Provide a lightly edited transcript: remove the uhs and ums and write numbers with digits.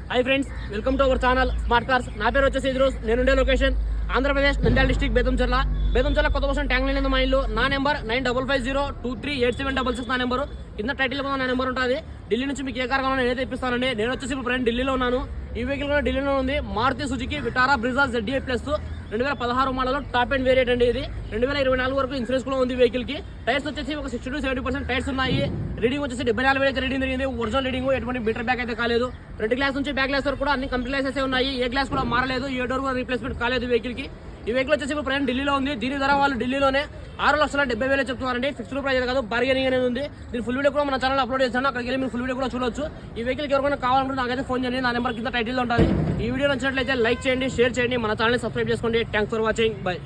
Hi friends, welcome to our channel smart cars. నా పేరు వచ్చేసి ఇద్రోస్. నేనుండే లొకేషన్ ఆంధ్రప్రదేశ్ నంద్యాల డిస్ట్రిక్ట్ బేతంచెర్ల కొత్త బస్ ట్యాంక్ లైన్ మా ఇల్లు. నా నెంబర్ 9550238766. నా నెంబరు కింద టైటిల్ కూడా నా నెంబర్ ఉంటుంది. ఢిల్లీ నుంచి మీకు ఏ కార్ కావాలో నేనైతే ఇప్పిస్తానండి. నేను వచ్చేసి ఇప్పుడు ఫ్రెండ్ ఢిల్లీలో ఉన్నాను. ఈ వెహికల్ కూడా ఢిల్లీలో ఉంది. Maruti Suzuki Vitara Brezza ZDI plus 2016 model top and variant అండి. ఇది 2024 వరకు ఇన్సూరెన్స్ కూడా ఉంది వెహికల్ కి. టైర్స్ వచ్చేసి ఒక 60 to 70% టైర్స్ ఉన్నాయి. రీడింగ్ వచ్చేసి 74 రీడింగ్ జరిగింది. ఒరిజినల్ రీడింగ్, ఎటువంటి మీటర్ బ్యాక్ అయితే కాలేదు. ఫ్రంట్ గ్లాస్ నుంచి బ్యాక్ గ్లాస్ వరకు కూడా అన్ని కంప్లీట్ గ్లాసెస్ ఉన్నాయి. ఏ గ్లాస్ కూడా మారలేదు, ఏ డోర్ కూడా రీప్లేస్మెంట్ కాలేదు వెహికల్ కి. ఈ వెహికల్ వచ్చేసి ఇప్పుడు ప్రయాణం ఢిల్లీలో ఉంది. దీని ధర వాళ్ళు ఢిల్లీలోనే 6,70,000 చెప్తున్నారండి. ఫిక్స్డ్ ప్రైస్ కాదు, బార్గెనింగ్ అనేది ఉంది. దీని ఫుల్ వీడియో కూడా మన ఛానల్ అప్లోడ్ చేస్తాను. అక్కడికి వెళ్ళి మీరు ఫుల్ వీడియో కూడా చూడొచ్చు. ఈ వెహికల్కి ఎవరికైనా కావాలంటే నాకైతే ఫోన్ చేయండి. నా నెంబర్ కింద టైటిల్ ఉంటుంది. ఈ వీడియో నచ్చినట్లయితే లైక్ చేయండి, షేర్ చేయండి, మన ఛానల్ సబ్స్క్రైబ్ చేసుకోండి. Thanks for watching. బై.